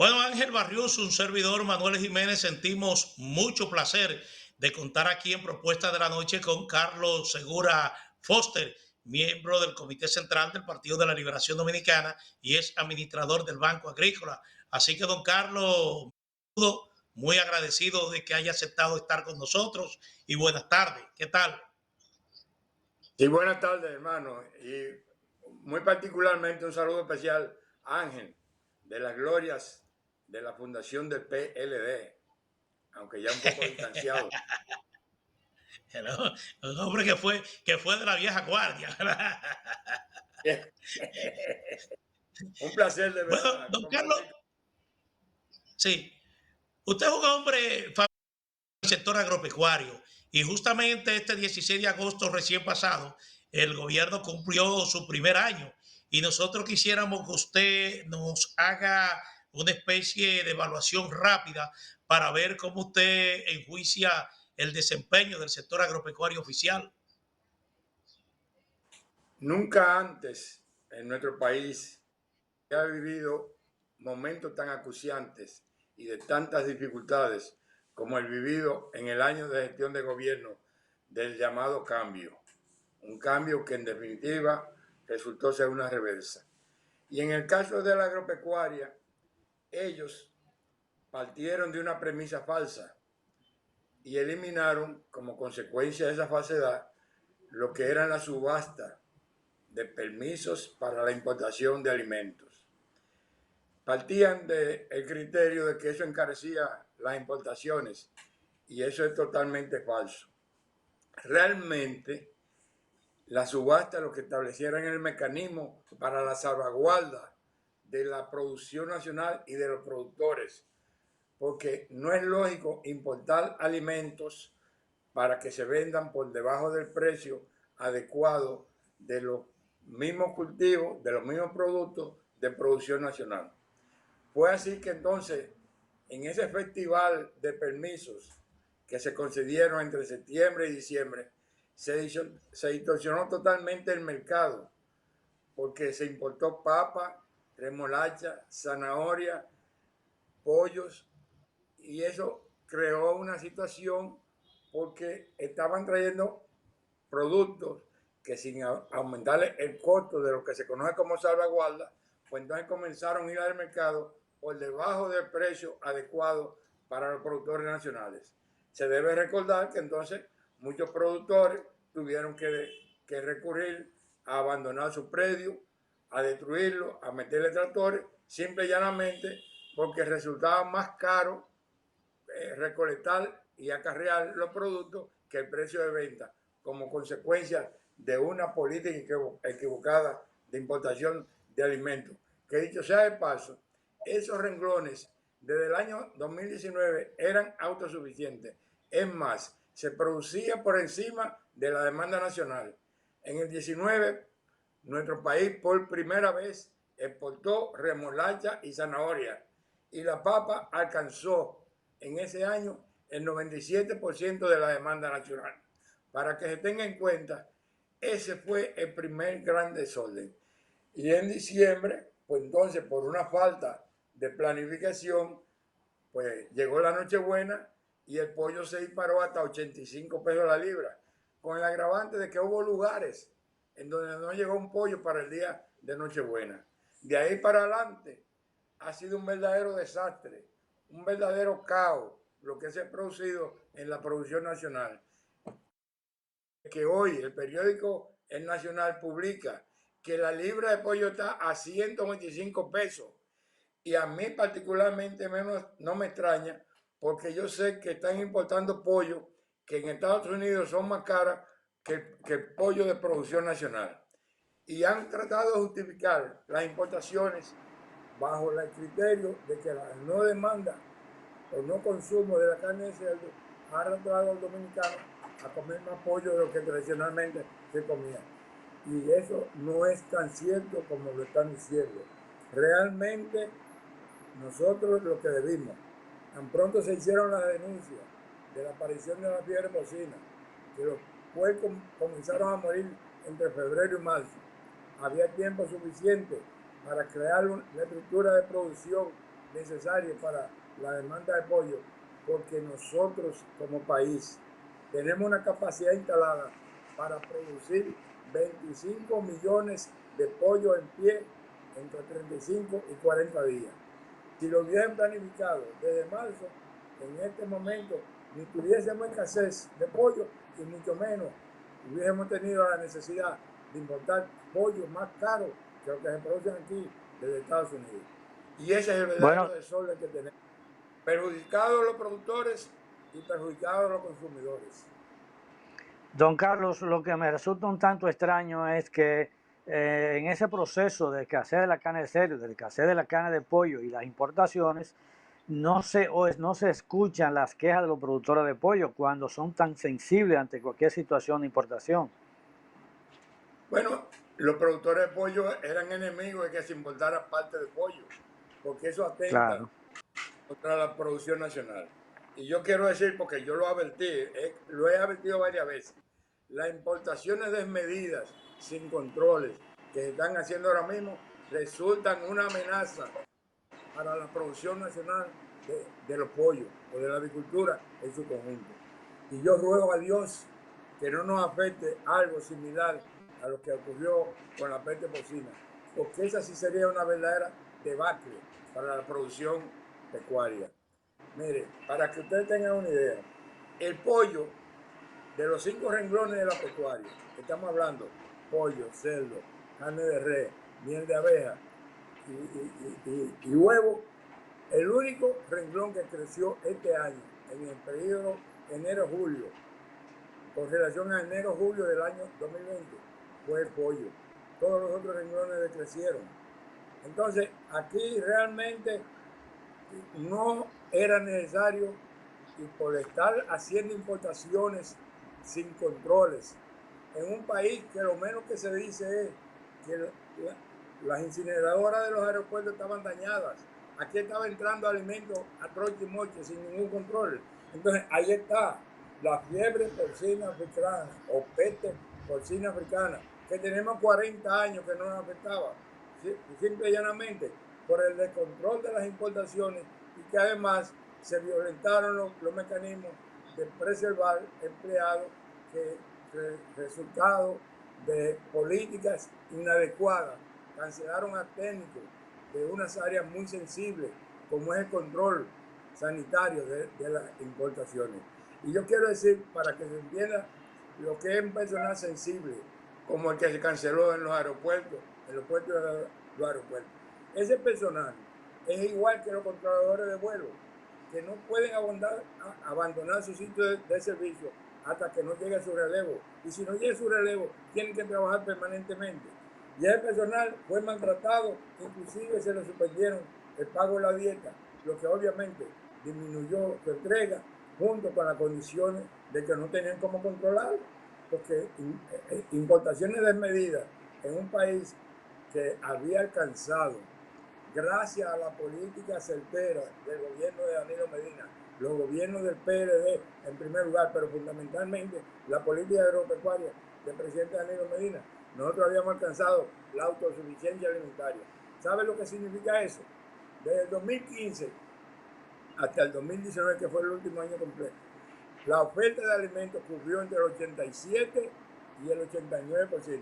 Bueno, Ángel Barrios, un servidor, Manuel Jiménez, sentimos mucho placer de contar aquí en Propuesta de la Noche con Carlos Segura Foster, miembro del Comité Central del Partido de la Liberación Dominicana y es administrador del Banco Agrícola. Así que, don Carlos, muy agradecido de que haya aceptado estar con nosotros y buenas tardes. ¿Qué tal? Sí, buenas tardes, hermano. Y muy particularmente un saludo especial a Ángel, de las glorias de la fundación del PLD, aunque ya un poco distanciado. ¿No? Un hombre que fue de la vieja guardia. Un placer de Bueno, verdad don Carlos, compartir. sí, usted es un hombre del sector agropecuario y justamente este 16 de agosto recién pasado, el gobierno cumplió su primer año y nosotros quisiéramos que usted nos haga una especie de evaluación rápida para ver cómo usted enjuicia el desempeño del sector agropecuario oficial. Nunca antes en nuestro país se ha vivido momentos tan acuciantes y de tantas dificultades como el vivido en el año de gestión de gobierno del llamado cambio. Un cambio que en definitiva resultó ser una reversa. Y en el caso de la agropecuaria, ellos partieron de una premisa falsa y eliminaron como consecuencia de esa falsedad lo que era la subasta de permisos para la importación de alimentos. Partían del criterio de que eso encarecía las importaciones y eso es totalmente falso. Realmente la subasta lo que establecieron el mecanismo para la salvaguarda de la producción nacional y de los productores, porque no es lógico importar alimentos para que se vendan por debajo del precio adecuado de los mismos cultivos, de los mismos productos de producción nacional. Fue así que entonces, en ese festival de permisos que se concedieron entre septiembre y diciembre, se distorsionó totalmente el mercado, porque se importó papa, remolacha, zanahoria, pollos, y eso creó una situación porque estaban trayendo productos que sin aumentarle el costo de lo que se conoce como salvaguarda, pues entonces comenzaron a ir al mercado por debajo del precio adecuado para los productores nacionales. Se debe recordar que entonces muchos productores tuvieron que recurrir a abandonar su predio, a destruirlo, a meterle tractores, simple y llanamente porque resultaba más caro recolectar y acarrear los productos que el precio de venta, como consecuencia de una política equivocada de importación de alimentos. Que dicho sea de paso, esos renglones desde el año 2019 eran autosuficientes. Es más, se producía por encima de la demanda nacional. En el 19, nuestro país por primera vez exportó remolacha y zanahoria y la papa alcanzó en ese año el 97% de la demanda nacional. Para que se tenga en cuenta, ese fue el primer gran desorden. Y en diciembre, pues entonces por una falta de planificación, pues llegó la Nochebuena y el pollo se disparó hasta 85 pesos la libra, con el agravante de que hubo lugares en donde no llegó un pollo para el día de Nochebuena. De ahí para adelante ha sido un verdadero desastre, un verdadero caos lo que se ha producido en la producción nacional. Que hoy el periódico El Nacional publica que la libra de pollo está a 125 pesos. Y a mí particularmente menos, no me extraña porque yo sé que están importando pollo que en Estados Unidos son más caras que el pollo de producción nacional. Y han tratado de justificar las importaciones bajo el criterio de que la no demanda o no consumo de la carne de cerdo ha arrastrado al dominicano a comer más pollo de lo que tradicionalmente se comía. Y eso no es tan cierto como lo están diciendo. Realmente nosotros lo que debimos, tan pronto se hicieron las denuncias de la aparición de la fiebre porcina, que los puercos comenzaron a morir entre febrero y marzo, había tiempo suficiente para crear una estructura de producción necesarios para la demanda de pollo, porque nosotros como país tenemos una capacidad instalada para producir 25 millones de pollo en pie entre 35 y 40 días. Si lo hubiesen planificado desde marzo, en este momento ni tuviésemos escasez de pollo y mucho menos hubiésemos tenido la necesidad de importar pollo más caro que lo que se producen aquí desde Estados Unidos. Y ese es el verdadero desorden que tenemos. Perjudicados los productores y perjudicados los consumidores. Don Carlos, lo que me resulta un tanto extraño es que en ese proceso de escasez de la carne de cerdo, de escasez de la carne de pollo y las importaciones, no se escuchan las quejas de los productores de pollo cuando son tan sensibles ante cualquier situación de importación. Bueno, los productores de pollo eran enemigos de que se importara parte de pollo, porque eso atenta contra la producción nacional. Y yo quiero decir, porque yo lo advertí, lo he advertido varias veces, las importaciones desmedidas, sin controles, que se están haciendo ahora mismo, resultan una amenaza para la producción nacional de los pollos o de la agricultura en su conjunto. Y yo ruego a Dios que no nos afecte algo similar a lo que ocurrió con la peste porcina, porque esa sí sería una verdadera debacle para la producción pecuaria. Mire, para que ustedes tengan una idea, el pollo, de los 5 renglones de la pecuaria, estamos hablando pollo, cerdo, carne de res, miel de abeja y huevo, el único renglón que creció este año, en el periodo enero-julio, con relación a enero-julio del año 2020, fue el pollo. Todos los otros renglones decrecieron. Entonces, aquí realmente no era necesario, y por estar haciendo importaciones sin controles, en un país que lo menos que se dice es que las incineradoras de los aeropuertos estaban dañadas. Aquí estaba entrando alimentos a troche y moche sin ningún control. Entonces, ahí está la fiebre porcina africana o peste porcina africana, que tenemos 40 años que no nos afectaba, simple y llanamente por el descontrol de las importaciones, y que además se violentaron los mecanismos de preservar empleados que resultado de políticas inadecuadas cancelaron a técnicos de unas áreas muy sensibles como es el control sanitario de las importaciones. Y yo quiero decir, para que se entienda lo que es un personal sensible, como el que se canceló en los aeropuertos, en los puertos de los aeropuertos. Ese personal es igual que los controladores de vuelo, que no pueden abandonar su sitio de servicio hasta que no llegue su relevo. Y si no llega su relevo, tienen que trabajar permanentemente. Y el personal fue maltratado, inclusive se le suspendieron el pago de la dieta, lo que obviamente disminuyó su entrega, junto con las condiciones de que no tenían cómo controlarlo, porque importaciones desmedidas en un país que había alcanzado, gracias a la política certera del gobierno de Danilo Medina, los gobiernos del PLD en primer lugar, pero fundamentalmente la política agropecuaria del presidente Danilo Medina, nosotros habíamos alcanzado la autosuficiencia alimentaria. ¿Sabe lo que significa eso? Desde el 2015 hasta el 2019, que fue el último año completo, la oferta de alimentos cubrió entre el 87 y el 89%,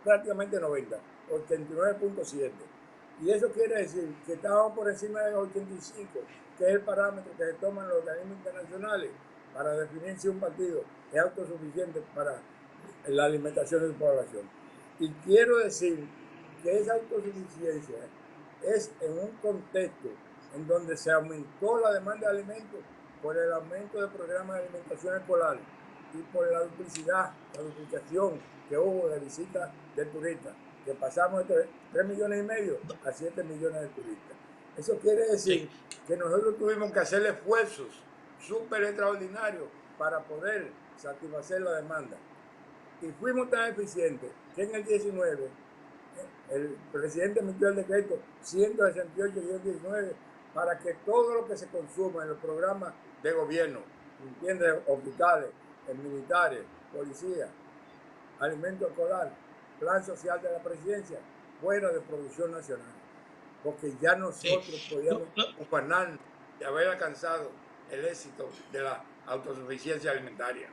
prácticamente 90, 89.7%. Y eso quiere decir que estábamos por encima del 85, que es el parámetro que se toman los organismos internacionales para definir si un partido es autosuficiente para la alimentación de su población. Y quiero decir que esa autosuficiencia es en un contexto en donde se aumentó la demanda de alimentos por el aumento del programa de alimentación escolar y por la duplicación que hubo de visitas de turistas, que pasamos de 3 millones y medio a 7 millones de turistas. Eso quiere decir que nosotros tuvimos que hacer esfuerzos súper extraordinarios para poder satisfacer la demanda. Y fuimos tan eficientes que en el 19 el presidente emitió el decreto 168-19 para que todo lo que se consuma en los programas de gobierno, ¿entiendes? Hospitales, militares, policía, alimento escolar, plan social de la presidencia, fuera de producción nacional. porque ya Sí. nosotros podíamos ufanarnos de haber alcanzado el éxito de la autosuficiencia alimentaria.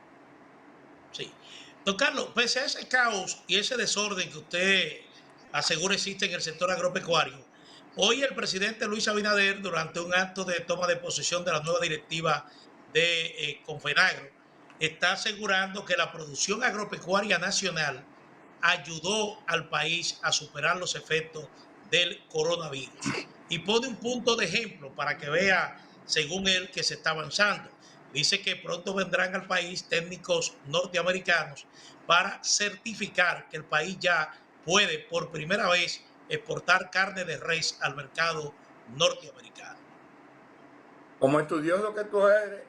Sí. Don Carlos, pese a ese caos y ese desorden que usted asegura existe en el sector agropecuario, hoy el presidente Luis Abinader, durante un acto de toma de posesión de la nueva directiva de Confenagro, está asegurando que la producción agropecuaria nacional ayudó al país a superar los efectos del coronavirus. Y pone un punto de ejemplo para que vea, según él, que se está avanzando. Dice que pronto vendrán al país técnicos norteamericanos para certificar que el país ya puede por primera vez exportar carne de res al mercado norteamericano. Como estudioso que tú eres,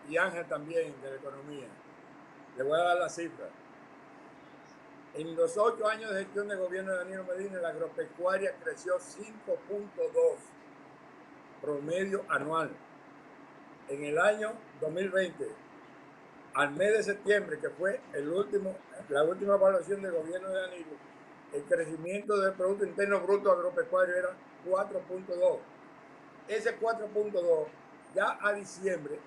y Ángel también de la economía, le voy a dar la cifra. En los 8 años de gestión de gobierno de Danilo Medina, la agropecuaria creció 5.2 promedio anual. En el año 2020, al mes de septiembre, que fue la última evaluación del gobierno de Danilo, el crecimiento del Producto Interno Bruto agropecuario era 4.2. Ese 4.2 ya a diciembre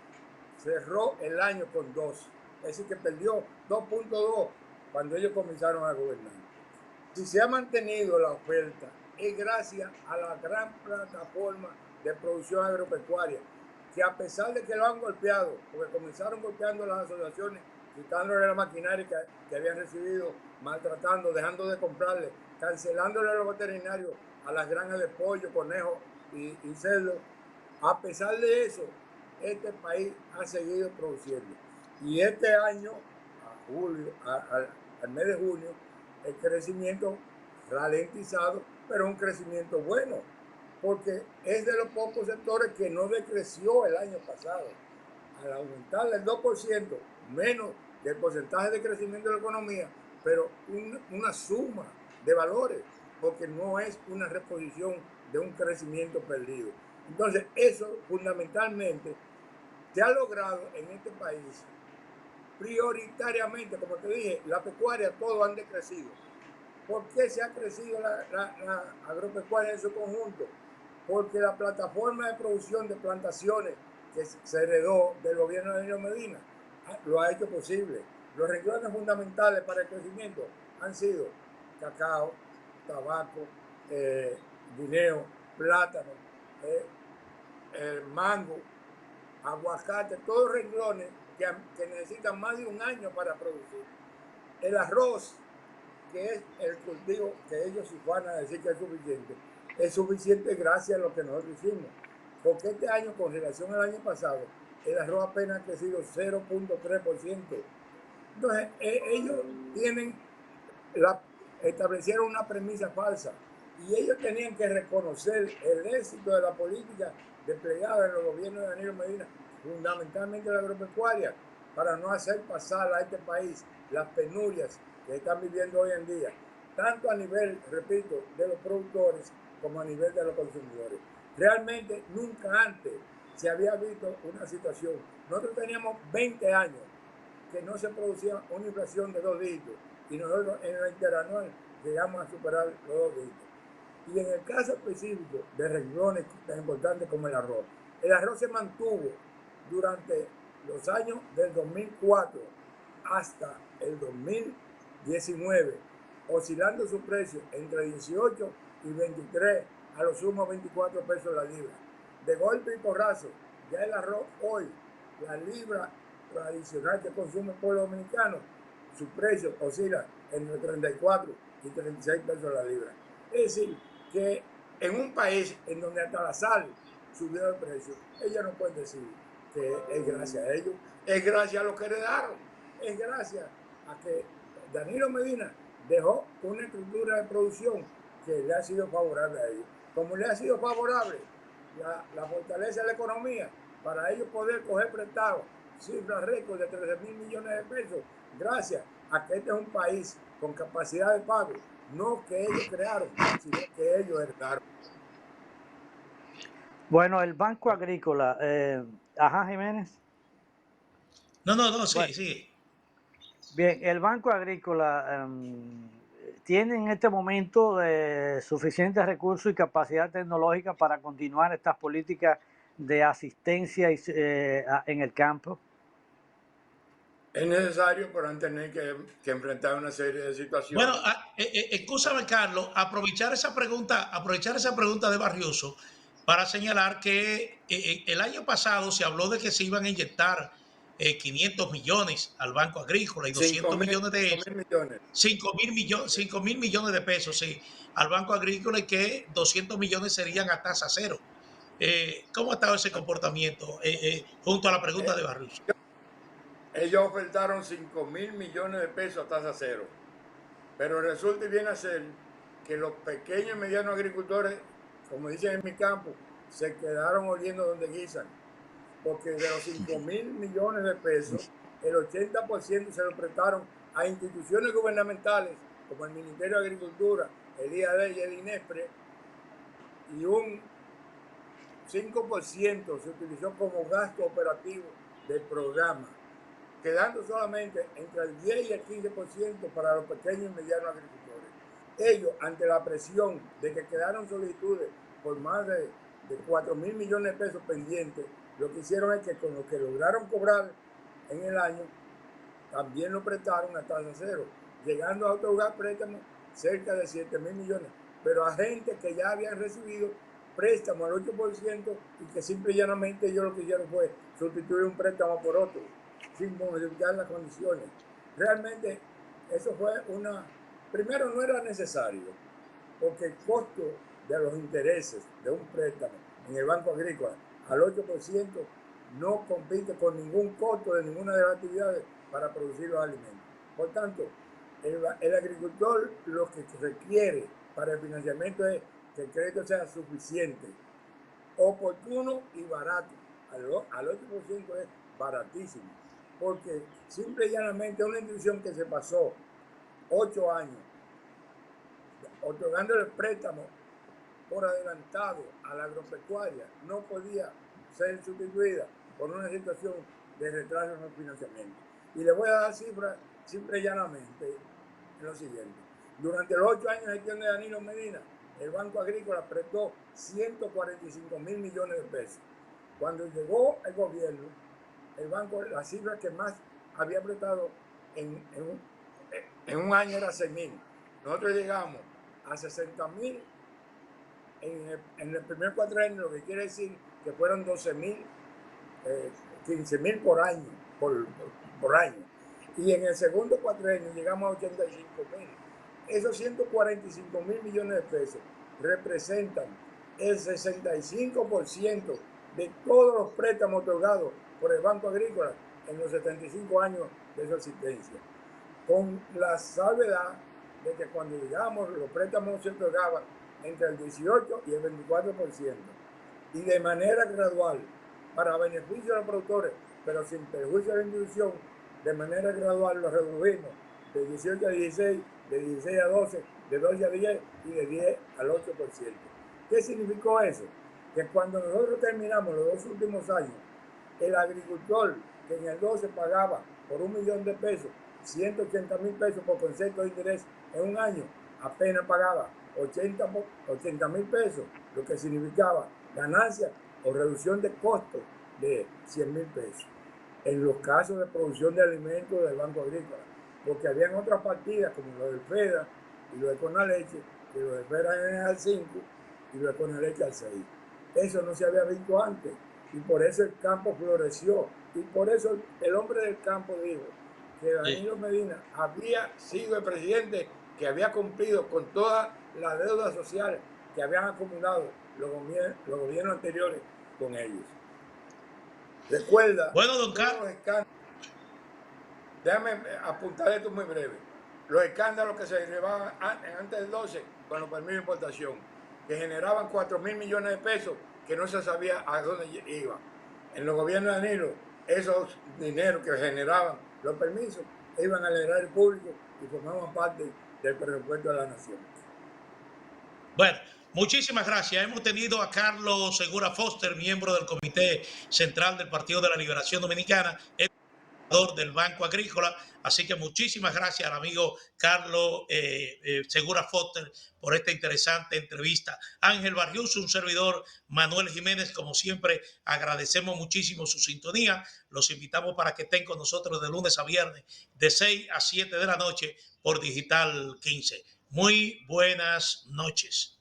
cerró el año con 2. Es decir, que perdió 2.2 cuando ellos comenzaron a gobernar. Si se ha mantenido la oferta, es gracias a la gran plataforma de producción agropecuaria, que a pesar de que lo han golpeado, porque comenzaron golpeando las asociaciones, quitándole la maquinaria que habían recibido, maltratando, dejando de comprarle, cancelándole a los veterinarios a las granjas de pollo, conejos y cerdos, a pesar de eso, este país ha seguido produciendo. Y este año, al mes de junio, el crecimiento ralentizado, pero un crecimiento bueno, porque es de los pocos sectores que no decreció el año pasado. Al aumentar el 2%, menos del porcentaje de crecimiento de la economía, pero una suma de valores, porque no es una reposición de un crecimiento perdido. Entonces, eso fundamentalmente se ha logrado en este país prioritariamente, como te dije, la pecuaria, todos han decrecido. ¿Por qué se ha crecido la agropecuaria en su conjunto? Porque la plataforma de producción de plantaciones que se heredó del gobierno de Danilo Medina lo ha hecho posible. Los renglones fundamentales para el crecimiento han sido cacao, tabaco, guineo, plátano, mango, aguacate, todos renglones que necesitan más de un año para producir. El arroz, que es el cultivo que ellos van a decir que es suficiente gracias a lo que nosotros hicimos. Porque este año, con relación al año pasado, el arroz apenas ha crecido 0.3%. Entonces, ellos establecieron una premisa falsa y ellos tenían que reconocer el éxito de la política desplegada en los gobiernos de Danilo Medina, fundamentalmente la agropecuaria, para no hacer pasar a este país las penurias que están viviendo hoy en día, tanto a nivel, repito, de los productores como a nivel de los consumidores. Realmente nunca antes se había visto una situación. Nosotros teníamos 20 años que no se producía una inflación de 2 dígitos y nosotros en la interanual llegamos a superar los 2 dígitos. Y en el caso específico de renglones tan importantes como el arroz se mantuvo durante los años del 2004 hasta el 2019, oscilando su precio entre 18 y 23, a lo sumo 24 pesos la libra. De golpe y porrazo, ya el arroz hoy, la libra tradicional que consume el pueblo dominicano, su precio oscila entre 34 y 36 pesos la libra. Es decir, que en un país en donde hasta la sal subió de precio, ellos no pueden decir que es gracias a ellos, es gracias a lo que heredaron, es gracias a que Danilo Medina dejó una estructura de producción que le ha sido favorable a ellos. Como le ha sido favorable la fortaleza de la economía, para ellos poder coger prestado cifras récord de 13.000 millones de pesos, gracias a que este es un país con capacidad de pago, no que ellos crearon, sino que ellos heredaron. Bueno, el Banco Agrícola, ajá, Jiménez. No, sí, Bueno, sí. bien, el Banco Agrícola tienen en este momento suficientes recursos y capacidad tecnológica para continuar estas políticas de asistencia en el campo? Es necesario, pero han tenido que enfrentar una serie de situaciones. Bueno, escúchame, Carlos, aprovechar esa pregunta de Barrioso para señalar que el año pasado se habló de que se iban a inyectar 500 millones al Banco Agrícola y 200 millones de 5 mil millones. 5 mil millones de pesos, sí, al Banco Agrícola, y que 200 millones serían a tasa cero. ¿Cómo ha estado ese comportamiento junto a la pregunta de Barrioso? Ellos ofertaron 5 mil millones de pesos a tasa cero, pero resulta y viene a ser que los pequeños y medianos agricultores, como dicen en mi campo, se quedaron oliendo donde guisan, porque de los 5 mil millones de pesos, el 80% se lo prestaron a instituciones gubernamentales como el Ministerio de Agricultura, el IAD y el INESPRE, y un 5% se utilizó como gasto operativo del programa, quedando solamente entre el 10 y el 15% para los pequeños y medianos agricultores. Ellos, ante la presión de que quedaron solicitudes por más de 4 mil millones de pesos pendientes, lo que hicieron es que con lo que lograron cobrar en el año, también lo prestaron a tasa cero, llegando a otorgar préstamos cerca de 7 mil millones, pero a gente que ya habían recibido préstamos al 8% y que simple y llanamente ellos lo que hicieron fue sustituir un préstamo por otro, sin modificar las condiciones. Realmente eso fue primero no era necesario, porque el costo de los intereses de un préstamo en el Banco Agrícola al 8% no compite con ningún costo de ninguna de las actividades para producir los alimentos. Por tanto, el agricultor lo que requiere para el financiamiento es que el crédito sea suficiente, oportuno y barato. Al 8% es baratísimo, porque simple y llanamente una institución que se pasó 8 años otorgando el préstamo por adelantado a la agropecuaria no podía ser sustituida por una situación de retraso en el financiamiento. Y le voy a dar cifras simple y llanamente en lo siguiente. Durante los 8 años de gestión de Danilo Medina, el Banco Agrícola prestó 145 mil millones de pesos. Cuando llegó el gobierno, el banco, la cifra que más había prestado en un año era 6 mil. Nosotros llegamos a 60 mil en el primer cuatrienio, lo que quiere decir que fueron 12 mil, 15 mil por año, por año. Y en el segundo cuatrienio llegamos a 85 mil. Esos 145 mil millones de pesos representan el 65% de todos los préstamos otorgados por el Banco Agrícola en los 75 años de su existencia, con la salvedad de que cuando llegamos los préstamos se otorgaban entre el 18 y el 24%, y de manera gradual, para beneficio de los productores, pero sin perjuicio de la institución, de manera gradual lo redujimos de 18 a 16, de 16 a 12, de 12 a 10 y de 10 al 8%. ¿Qué significó eso? Que cuando nosotros terminamos los 2 últimos años, el agricultor que en el 12 pagaba por $1 millón de pesos, 180 mil pesos por concepto de interés en un año, apenas pagaba 80 mil pesos, lo que significaba ganancia o reducción de costos de 100 mil pesos. En los casos de producción de alimentos del Banco Agrícola, porque habían otras partidas como lo del FEDA y lo de Conaleche, que lo del FEDA era al 5 y lo de Conaleche al 6. Eso no se había visto antes, y por eso el campo floreció, y por eso el hombre del campo dijo que Danilo Medina había sido el presidente que había cumplido con toda la deuda social que habían acumulado los gobiernos anteriores con ellos. Recuerda, bueno, don Carlos, déjame apuntar esto muy breve. Los escándalos que se derivaban antes del 12 con los permisos de importación, que generaban 4 mil millones de pesos que no se sabía a dónde iban. En los gobiernos de Danilo, esos dineros que generaban los permisos iban al erario público y formaban parte del presupuesto de la nación. Bueno, muchísimas gracias. Hemos tenido a Carlos Segura Foster, miembro del Comité Central del Partido de la Liberación Dominicana. del Banco Agrícola. Así que muchísimas gracias al amigo Carlos Segura Foster por esta interesante entrevista. Ángel Barrios, un servidor, Manuel Jiménez, como siempre, agradecemos muchísimo su sintonía. Los invitamos para que estén con nosotros de lunes a viernes, de 6 a 7 de la noche por Digital 15. Muy buenas noches.